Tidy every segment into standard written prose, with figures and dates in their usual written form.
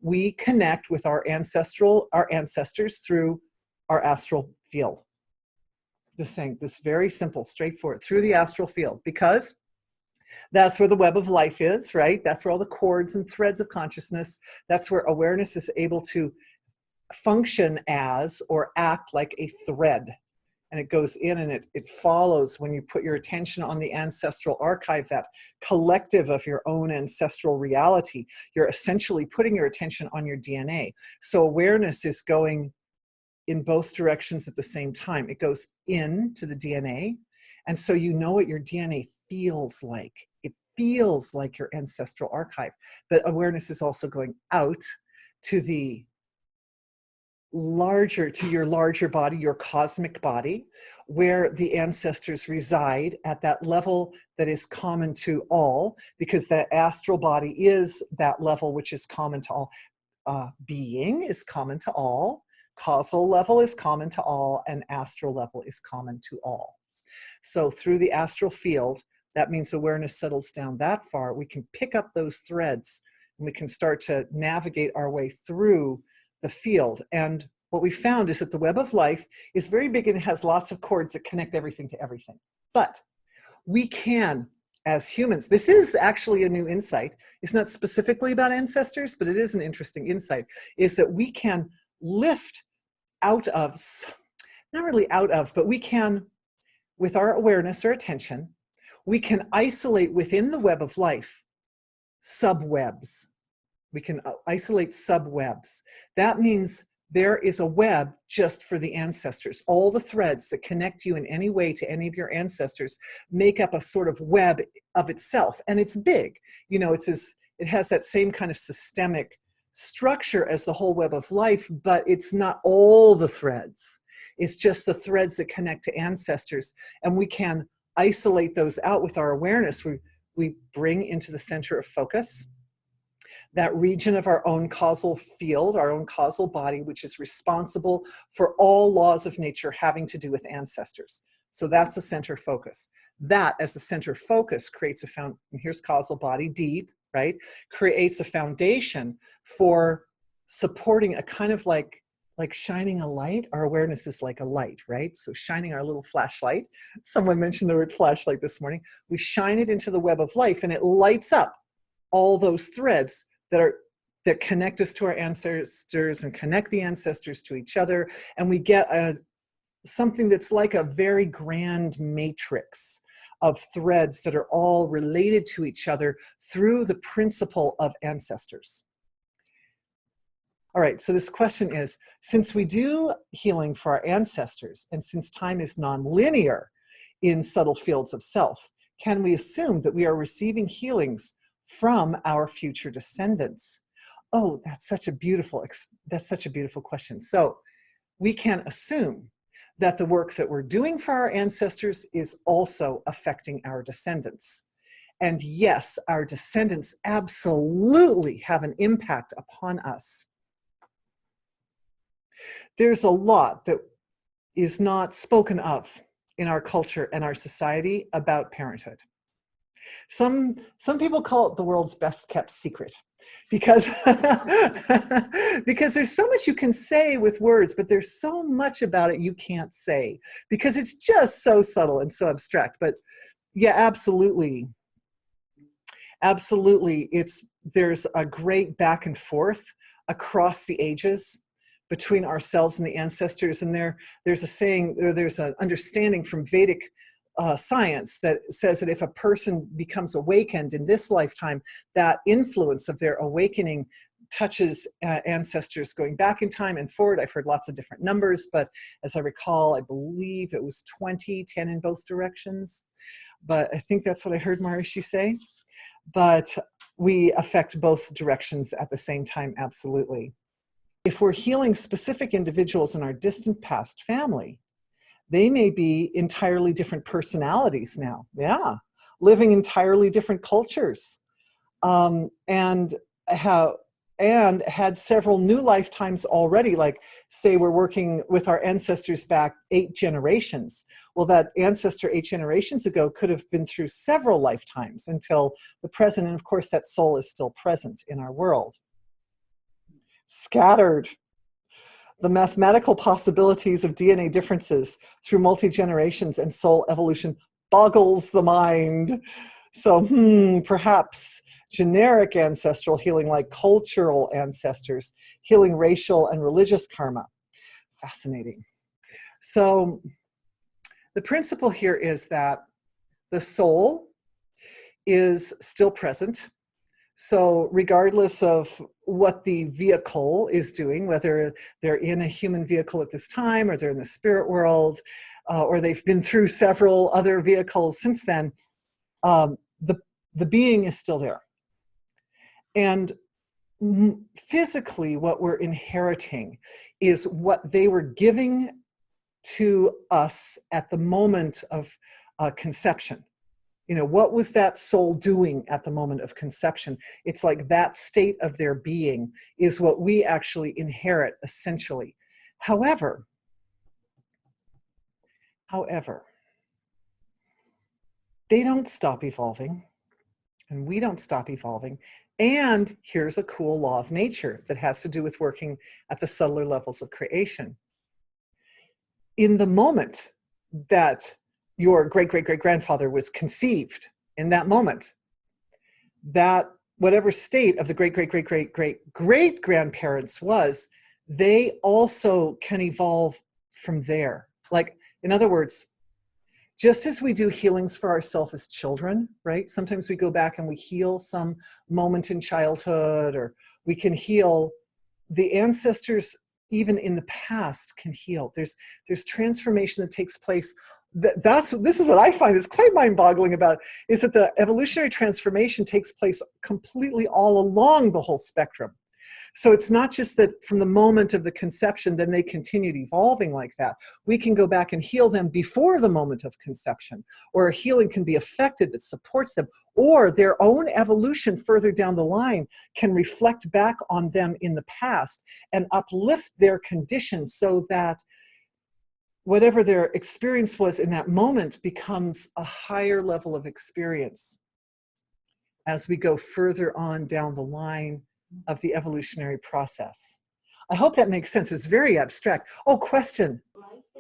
we connect with our ancestors through our astral field. Just saying this very simple, straightforward, through the astral field, because that's where the web of life is, right? That's where all the cords and threads of consciousness, that's where awareness is able to function as or act like a thread. And it goes in and it follows when you put your attention on the ancestral archive, that collective of your own ancestral reality. You're essentially putting your attention on your DNA. So awareness is going in both directions at the same time. It goes into the DNA. And so you know what your DNA feels like. It feels like your ancestral archive. But awareness is also going out to the larger, to your larger body, your cosmic body, where the ancestors reside at that level that is common to all, because the astral body is that level which is common to all. Being is common to all, causal level is common to all, and astral level is common to all. So through the astral field, that means awareness settles down that far, we can pick up those threads and we can start to navigate our way through the field. And what we found is that the web of life is very big and it has lots of cords that connect everything to everything. But we can, as humans, this is actually a new insight. It's not specifically about ancestors, but it is an interesting insight, is that we can lift out of, not really out of, but we can, with our awareness or attention, we can isolate within the web of life subwebs. We can isolate subwebs. That means there is a web just for the ancestors. All the threads that connect you in any way to any of your ancestors make up a sort of web of itself. And it's big. You know, it has that same kind of systemic structure as the whole web of life, but it's not all the threads. It's just the threads that connect to ancestors. And we can isolate those out with our awareness. We bring into the center of focus that region of our own causal field, our own causal body, which is responsible for all laws of nature having to do with ancestors. So that's a center focus. That, as a center focus, creates a here's causal body, deep, right? Creates a foundation for supporting a kind of like shining a light. Our awareness is like a light, right? So shining our little flashlight. Someone mentioned the word flashlight this morning. We shine it into the web of life and it lights up all those threads that connect us to our ancestors and connect the ancestors to each other. And we get something that's like a very grand matrix of threads that are all related to each other through the principle of ancestors. All right, so this question is, since we do healing for our ancestors, and since time is nonlinear in subtle fields of self, can we assume that we are receiving healings from our future descendants? Oh, that's such a beautiful question. So we can assume that the work that we're doing for our ancestors is also affecting our descendants. And yes, our descendants absolutely have an impact upon us. There's a lot that is not spoken of in our culture and our society about parenthood. Some people call it the world's best kept secret because, because there's so much you can say with words, but there's so much about it you can't say because it's just so subtle and so abstract. But yeah, absolutely. Absolutely. There's a great back and forth across the ages between ourselves and the ancestors. And there's a saying, or there's an understanding from Vedic science that says that if a person becomes awakened in this lifetime, that influence of their awakening touches ancestors going back in time and forward. I've heard lots of different numbers, but as I recall, I believe it was 10 in both directions. But I think that's what I heard Maharishi say. But we affect both directions at the same time, absolutely. If we're healing specific individuals in our distant past family, they may be entirely different personalities now. Yeah, living entirely different cultures, and had several new lifetimes already. Like, say we're working with our ancestors back 8 generations. Well, that ancestor 8 generations ago could have been through several lifetimes until the present. And of course, that soul is still present in our world. scattered. The mathematical possibilities of DNA differences through multi-generations and soul evolution boggles the mind. So, perhaps generic ancestral healing like cultural ancestors, healing racial and religious karma. Fascinating. So, the principle here is that the soul is still present. So regardless of what the vehicle is doing, whether they're in a human vehicle at this time, or they're in the spirit world, or they've been through several other vehicles since then, the being is still there. And physically, what we're inheriting is what they were giving to us at the moment of conception. You know, what was that soul doing at the moment of conception? It's like that state of their being is what we actually inherit, essentially. However, they don't stop evolving, and we don't stop evolving. And here's a cool law of nature that has to do with working at the subtler levels of creation. In the moment that your great-great-great-grandfather was conceived, in that moment, that whatever state of the great-great-great-great-great-grandparents was, they also can evolve from there. Like, in other words, just as we do healings for ourselves as children, right? Sometimes we go back and we heal some moment in childhood, or we can heal the ancestors even in the past can heal. There's transformation that takes place. This is what I find is quite mind-boggling about it, is that the evolutionary transformation takes place completely all along the whole spectrum. So it's not just that from the moment of the conception, then they continued evolving like that. We can go back and heal them before the moment of conception, or a healing can be affected that supports them, or their own evolution further down the line can reflect back on them in the past and uplift their condition so that whatever their experience was in that moment becomes a higher level of experience as we go further on down the line of the evolutionary process. I hope that makes sense. It's very abstract. Oh, question.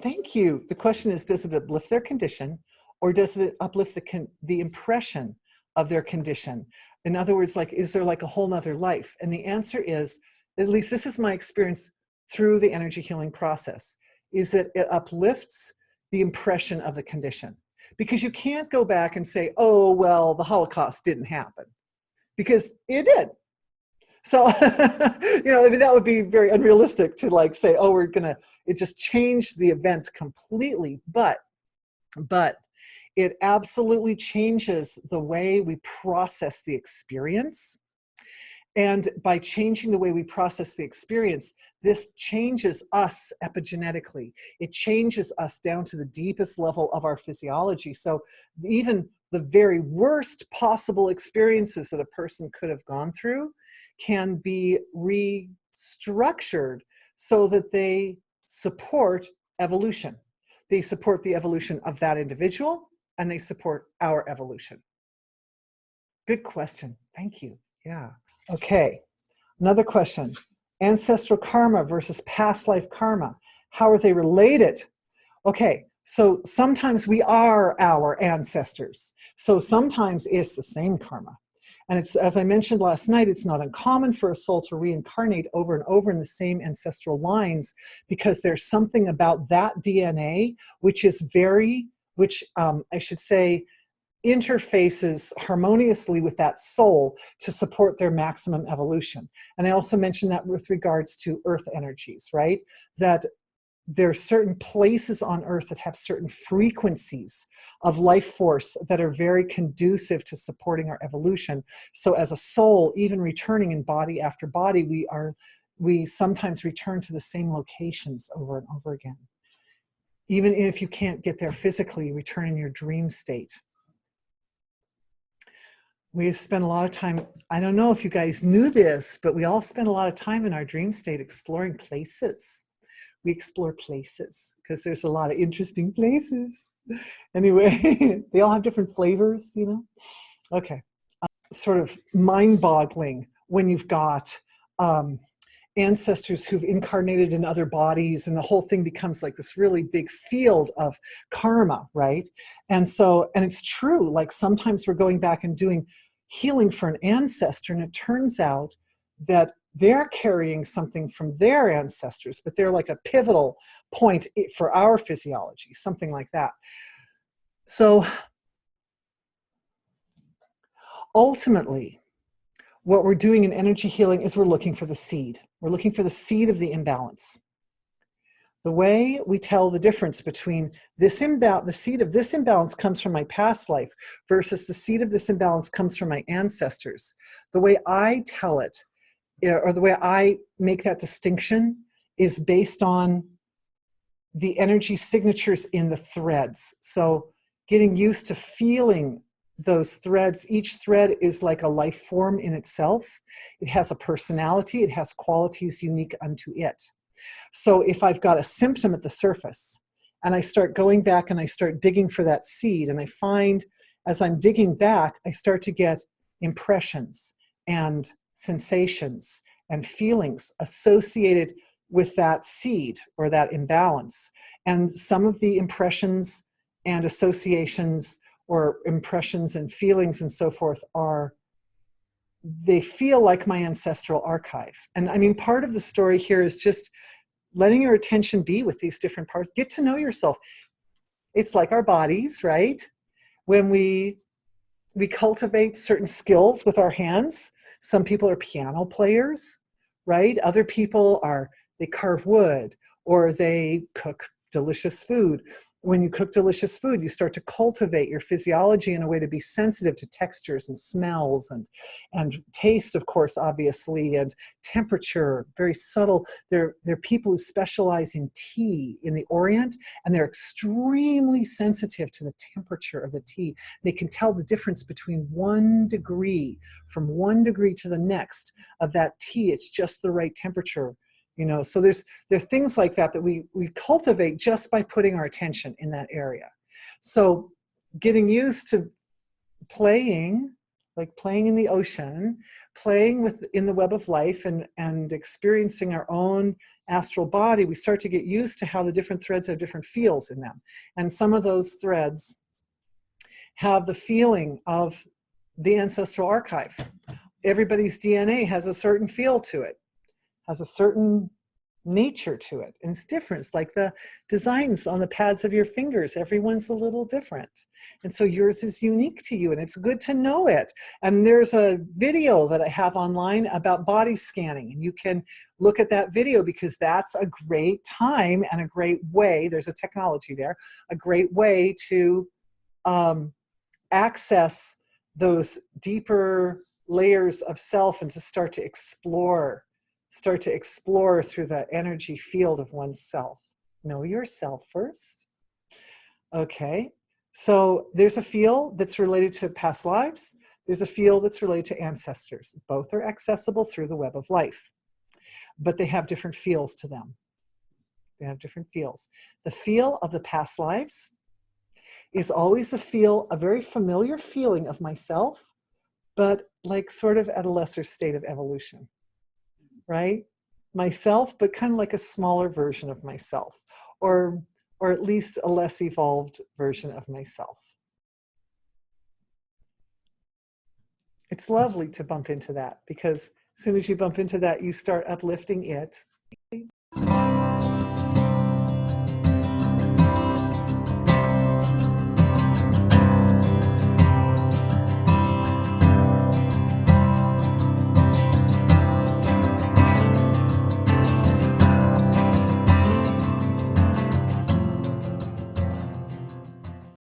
Thank you. The question is, does it uplift their condition, or does it uplift the impression of their condition? In other words, like, is there like a whole nother life? And the answer is, at least this is my experience through the energy healing process, is that it uplifts the impression of the condition. Because you can't go back and say, oh, well, the Holocaust didn't happen. Because it did. So, you know, I mean, that would be very unrealistic to like say, oh, it just changed the event completely. But it absolutely changes the way we process the experience. And by changing the way we process the experience, this changes us epigenetically. It changes us down to the deepest level of our physiology. So even the very worst possible experiences that a person could have gone through can be restructured so that they support evolution. They support the evolution of that individual, and they support our evolution. Good question. Thank you. Yeah. Okay, another question. Ancestral karma versus past life karma. How are they related? Okay, so sometimes we are our ancestors. So sometimes it's the same karma. And it's, as I mentioned last night, it's not uncommon for a soul to reincarnate over and over in the same ancestral lines, because there's something about that DNA which is I should say, interfaces harmoniously with that soul to support their maximum evolution. And I also mentioned that with regards to earth energies, right? That there are certain places on earth that have certain frequencies of life force that are very conducive to supporting our evolution. So as a soul, even returning in body after body, we sometimes return to the same locations over and over again. Even if you can't get there physically, you return in your dream state. We spend a lot of time, I don't know if you guys knew this, but we all spend a lot of time in our dream state exploring places. We explore places because there's a lot of interesting places. Anyway, they all have different flavors, you know? Okay. Sort of mind-boggling when you've got ancestors who've incarnated in other bodies, and the whole thing becomes like this really big field of karma, right? And so, and it's true, like sometimes we're going back and doing healing for an ancestor, and it turns out that they're carrying something from their ancestors, but they're like a pivotal point for our physiology, something like that. So ultimately, what we're doing in energy healing is we're looking for the seed. We're looking for the seed of the imbalance. The way we tell the difference between this imbalance, the seed of this imbalance comes from my past life versus the seed of this imbalance comes from my ancestors. The way I tell it, or the way I make that distinction, is based on the energy signatures in the threads. So getting used to feeling those threads. Each thread is like a life form in itself. It has a personality. It has qualities unique unto it. So if I've got a symptom at the surface and I start going back and I start digging for that seed, and I find as I'm digging back, I start to get impressions and sensations and feelings associated with that seed or that imbalance. And some of the impressions and associations or impressions and feelings and so forth they feel like my ancestral archive. And I mean, part of the story here is just letting your attention be with these different parts. Get to know yourself. It's like our bodies, right? When we cultivate certain skills with our hands. Some people are piano players, right? Other people they carve wood or they cook delicious food. When you cook delicious food, you start to cultivate your physiology in a way to be sensitive to textures and smells and taste, of course, obviously, and temperature, very subtle. There are people who specialize in tea in the Orient, and they're extremely sensitive to the temperature of the tea. They can tell the difference between 1 degree, from 1 degree to the next of that tea. It's just the right temperature. So there are things like that we cultivate just by putting our attention in that area. So getting used to playing, like playing in the ocean, playing in the web of life, and experiencing our own astral body, we start to get used to how the different threads have different feels in them. And some of those threads have the feeling of the ancestral archive. Everybody's DNA has a certain feel to it, has a certain nature to it, and it's different. It's like the designs on the pads of your fingers. Everyone's a little different, and so yours is unique to you, and it's good to know it. And there's a video that I have online about body scanning, and you can look at that video, because that's a great time and a great way, there's a technology there, a great way to access those deeper layers of self and to start to explore through the energy field of oneself. Know yourself first. Okay, so there's a field that's related to past lives. There's a field that's related to ancestors. Both are accessible through the web of life, but they have different feels to them. They have different feels. The feel of the past lives is always a very familiar feeling of myself, but like sort of at a lesser state of evolution, right? Myself, but kind of like a smaller version of myself, or at least a less evolved version of myself. It's lovely to bump into that, because as soon as you bump into that, you start uplifting it.